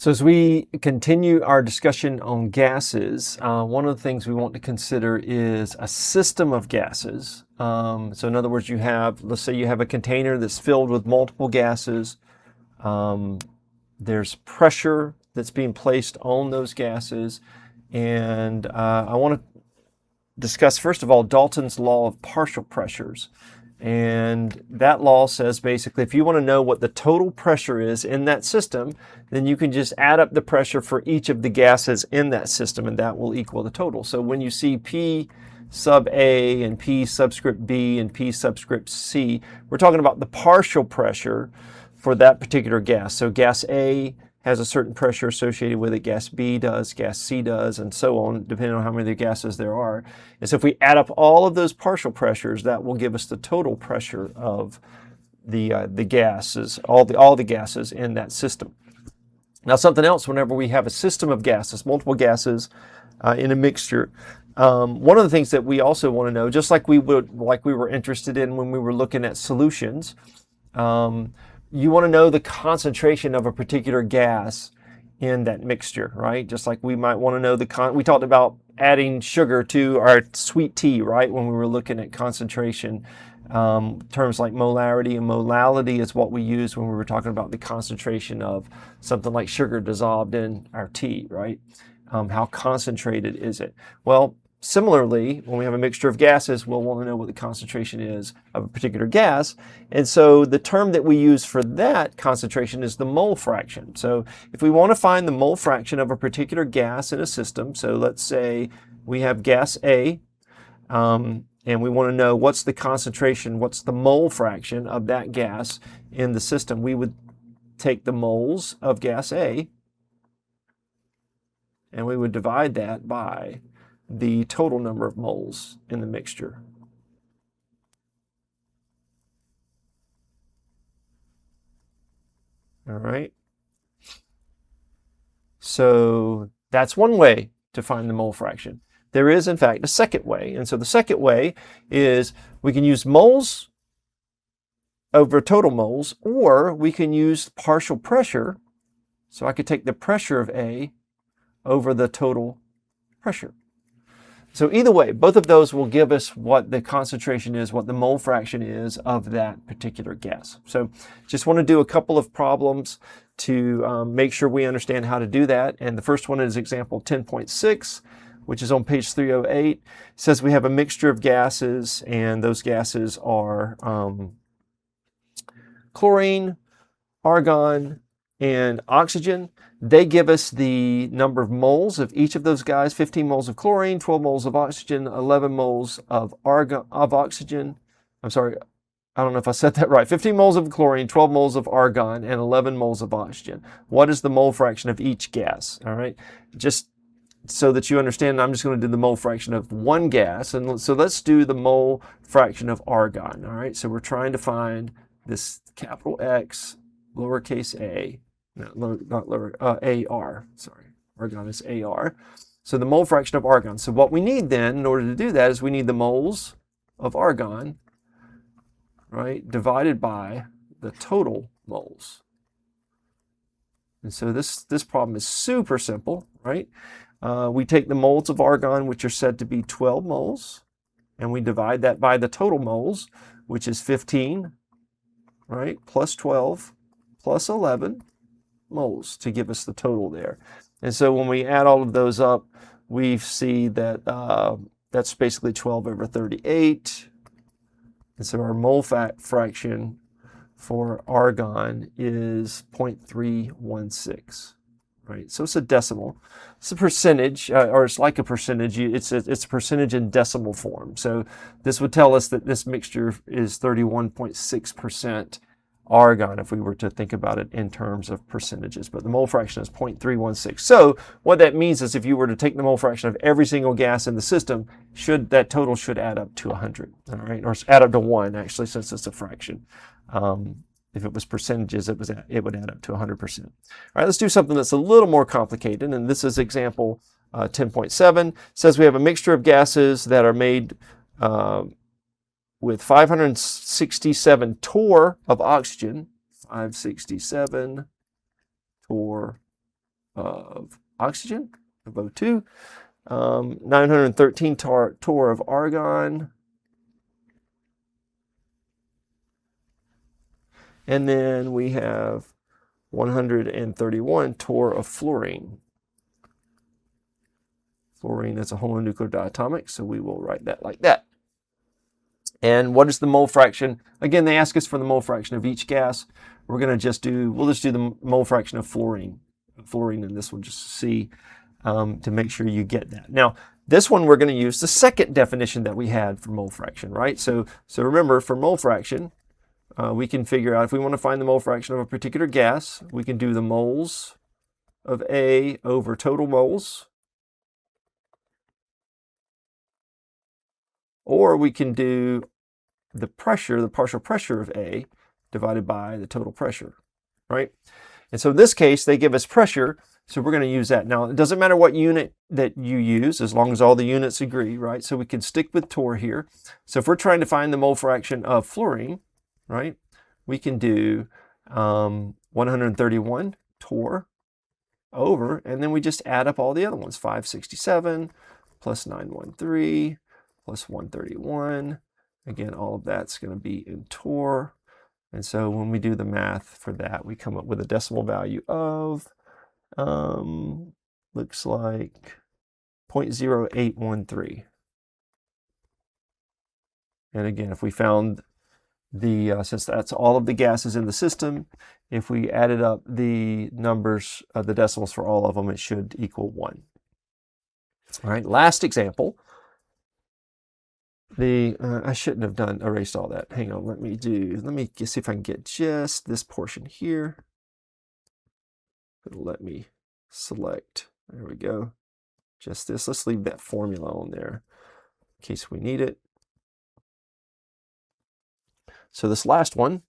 So as we continue our discussion on gases, one of the things we want to consider is a system of gases. So in other words, let's say you have a container that's filled with multiple gases. There's pressure that's being placed on those gases. And I want to discuss, first of all, Dalton's law of partial pressures. And that law says basically if you want to know what the total pressure is in that system, then you can just add up the pressure for each of the gases in that system, and that will equal the total. So when you see P sub A and P subscript B and P subscript C, we're talking about the partial pressure for that particular gas. So gas A has a certain pressure associated with it, gas B does, gas C does, and so on, depending on how many gases there are. And so if we add up all of those partial pressures, that will give us the total pressure of the gases, all the gases in that system. Now something else, whenever we have a system of gases, multiple gases in a mixture, one of the things that we also want to know, just like we were interested in when we were looking at solutions, you want to know the concentration of a particular gas in that mixture, right? Just like we might want to know we talked about adding sugar to our sweet tea, right? When we were looking at concentration, terms like molarity and molality is what we used when we were talking about the concentration of something like sugar dissolved in our tea, right? How concentrated is it? Well, similarly, when we have a mixture of gases, we'll want to know what the concentration is of a particular gas. And so the term that we use for that concentration is the mole fraction. So if we want to find the mole fraction of a particular gas in a system, so let's say we have gas A, and we want to know what's the concentration, what's the mole fraction of that gas in the system, we would take the moles of gas A, and we would divide that by the total number of moles in the mixture. All right. So that's one way to find the mole fraction. There is, in fact, a second way. And so the second way is we can use moles over total moles, or we can use partial pressure. So I could take the pressure of A over the total pressure. So either way, both of those will give us what the concentration is, what the mole fraction is of that particular gas. So just want to do a couple of problems to make sure we understand how to do that. And the first one is example 10.6, which is on page 308. It says we have a mixture of gases, and those gases are chlorine, argon, and oxygen. They give us the number of moles of each of those guys: 15 moles of chlorine, 12 moles of oxygen, 11 moles of oxygen. I'm sorry, I don't know if I said that right. 15 moles of chlorine, 12 moles of argon, and 11 moles of oxygen. What is the mole fraction of each gas? All right, just so that you understand, I'm just going to do the mole fraction of one gas. And so let's do the mole fraction of argon. All right, so we're trying to find this capital X, lowercase a, AR, sorry, argon is AR. So the mole fraction of argon. So what we need then, in order to do that, is we need the moles of argon, right, divided by the total moles. And so this problem is super simple, right? We take the moles of argon, which are said to be 12 moles, and we divide that by the total moles, which is 15, right, plus 12, plus 11 moles to give us the total there. And so when we add all of those up, we see that that's basically 12 over 38. And so our mole fraction for argon is 0.316. Right, so it's a decimal. It's a percentage, or it's like a percentage. It's a percentage in decimal form. So this would tell us that this mixture is 31.6% argon if we were to think about it in terms of percentages. But the mole fraction is 0.316. So what that means is if you were to take the mole fraction of every single gas in the system, that total should add up to 100. All right, or add up to 1 actually, since it's a fraction. If it was percentages, it would add up to 100%. All right, let's do something that's a little more complicated, and this is example 10.7. It says we have a mixture of gases that are made with 567 torr of oxygen, 567 torr of oxygen, of O2, 913 torr of argon, and then we have 131 torr of fluorine. Fluorine is a homonuclear diatomic, so we will write that like that. And what is the mole fraction? Again, they ask us for the mole fraction of each gas. We'll just do the mole fraction of fluorine. And this one, just to see, to make sure you get that. Now, this one we're going to use the second definition that we had for mole fraction, right? So remember, for mole fraction, we can figure out, if we want to find the mole fraction of a particular gas, we can do the moles of A over total moles. Or we can do the pressure, the partial pressure of A divided by the total pressure, right? And so in this case, they give us pressure, so we're going to use that. Now, it doesn't matter what unit that you use, as long as all the units agree, right? So we can stick with torr here. So if we're trying to find the mole fraction of fluorine, right, we can do 131 torr over, and then we just add up all the other ones, 567 plus 913 plus 131. Again, all of that's going to be in torr. And so when we do the math for that, we come up with a decimal value of, looks like 0.0813. And again, if we found since that's all of the gases in the system, if we added up the numbers, the decimals for all of them, it should equal 1. All right, last example. I shouldn't have erased all that. Hang on, let me see if I can get just this portion here. It'll let me select, there we go, just this. Let's leave that formula on there in case we need it. So this last one,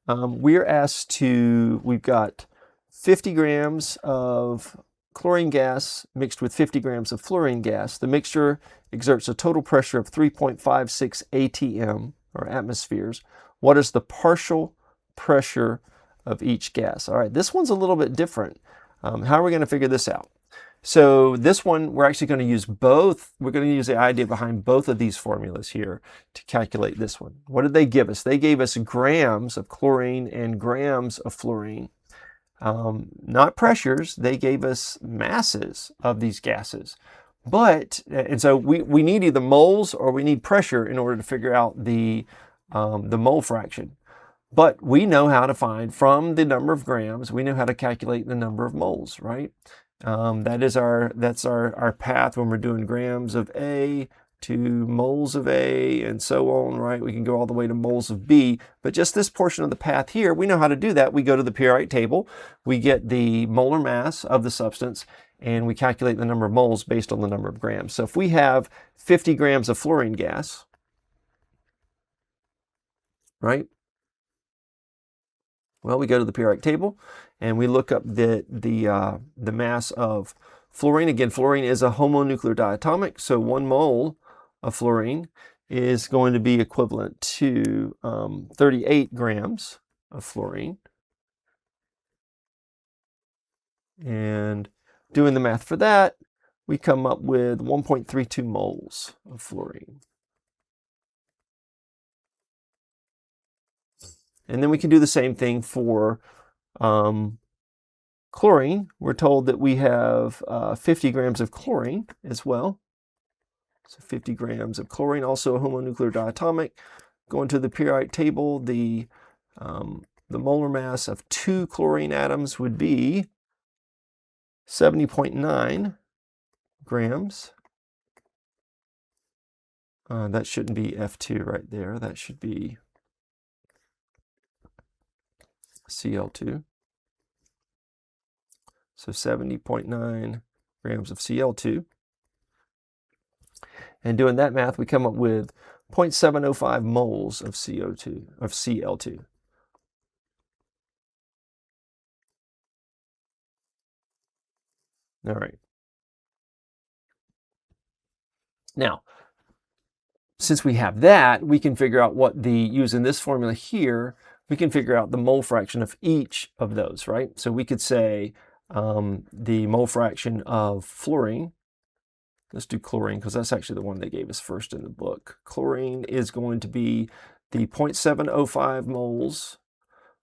we're asked we've got 50 grams of chlorine gas mixed with 50 grams of fluorine gas. The mixture exerts a total pressure of 3.56 atm, or atmospheres. What is the partial pressure of each gas? All right, this one's a little bit different. How are we going to figure this out? So this one, we're actually going to use both. We're going to use the idea behind both of these formulas here to calculate this one. What did they give us? They gave us grams of chlorine and grams of fluorine. Not pressures, they gave us masses of these gases. And so we need either moles or we need pressure in order to figure out the mole fraction. But we know how to find, from the number of grams, we know how to calculate the number of moles, right? That's our path when we're doing grams of A to moles of A and so on, right? We can go all the way to moles of B, but just this portion of the path here, we know how to do that. We go to the periodic table, we get the molar mass of the substance, and we calculate the number of moles based on the number of grams. So if we have 50 grams of fluorine gas, right? Well, we go to the periodic table and we look up the mass of fluorine. Again, fluorine is a homonuclear diatomic, so 1 mole of fluorine is going to be equivalent to 38 grams of fluorine. And doing the math for that, we come up with 1.32 moles of fluorine. And then we can do the same thing for chlorine. We're told that we have 50 grams of chlorine as well. So 50 grams of chlorine, also a homonuclear diatomic. Going to the periodic table, the molar mass of 2 chlorine atoms would be 70.9 grams. That shouldn't be F2 right there. That should be Cl2. So 70.9 grams of Cl2. And doing that math, we come up with 0.705 moles of Cl2. All right. Now, since we have that, we can figure out using this formula here, we can figure out the mole fraction of each of those, right? So we could say the mole fraction of fluorine. Let's do chlorine because that's actually the one they gave us first in the book. Chlorine is going to be the 0.705 moles,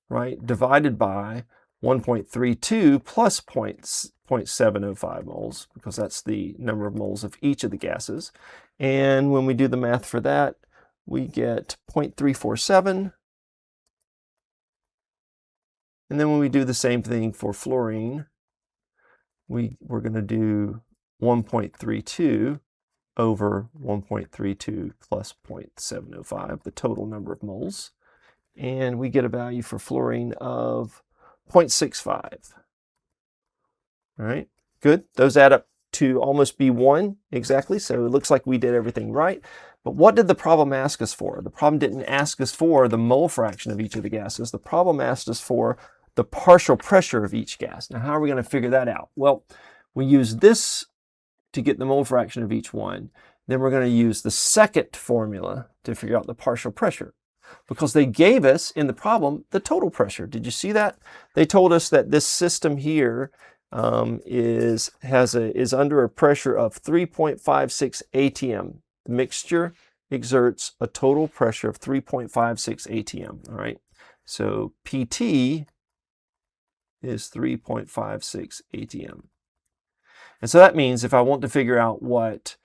right, divided by 1.32 plus 0.705 moles, because that's the number of moles of each of the gases. And when we do the math for that, we get 0.347. And then when we do the same thing for fluorine, we're going to do 1.32 over 1.32 plus 0.705, the total number of moles. And we get a value for fluorine of 0.65. All right, good. Those add up to almost be 1 exactly, so it looks like we did everything right. But what did the problem ask us for? The problem didn't ask us for the mole fraction of each of the gases. The problem asked us for the partial pressure of each gas. Now, how are we going to figure that out? Well, we use this to get the mole fraction of each one. Then we're going to use the second formula to figure out the partial pressure, because they gave us in the problem the total pressure. Did you see that? They told us that this system here is under a pressure of 3.56 atm. The mixture exerts a total pressure of 3.56 atm. All right, so PT is 3.56 atm. And so that means if I want to figure out what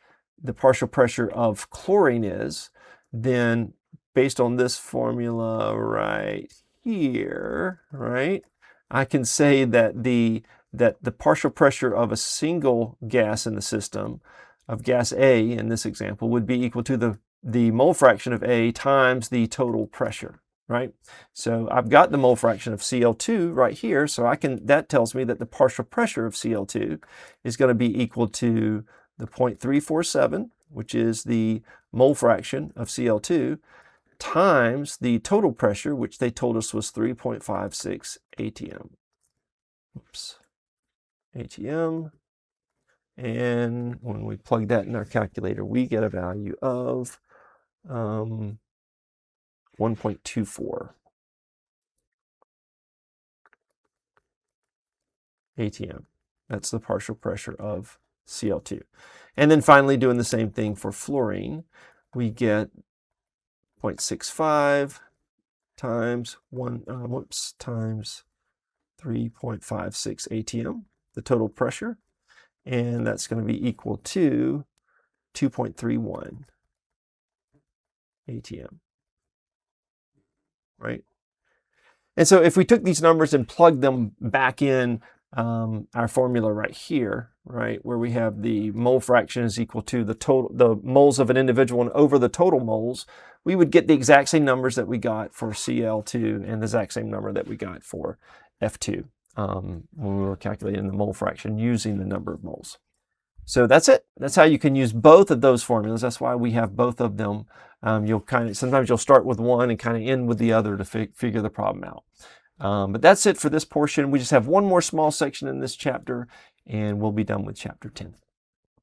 the partial pressure of chlorine is, then based on this formula right here, right, I can say that the partial pressure of a single gas in the system, of gas A in this example, would be equal to the mole fraction of A times the total pressure, right? So I've got the mole fraction of Cl2 right here, so that tells me that the partial pressure of Cl2 is going to be equal to the 0.347, which is the mole fraction of Cl2, times the total pressure, which they told us was 3.56 atm. Oops. atm. And when we plug that in our calculator, we get a value of 1.24 atm. That's the partial pressure of Cl2. And then finally, doing the same thing for fluorine, we get 0.65 times times 3.56 atm, the total pressure, and that's going to be equal to 2.31 atm, right? And so if we took these numbers and plugged them back in our formula right here, right, where we have the mole fraction is equal to the moles of an individual one over the total moles, we would get the exact same numbers that we got for Cl2 and the exact same number that we got for F2 when we were calculating the mole fraction using the number of moles. So that's it. That's how you can use both of those formulas. That's why we have both of them. Sometimes you'll start with one and kind of end with the other to figure the problem out. But that's it for this portion. We just have one more small section in this chapter, and we'll be done with chapter 10.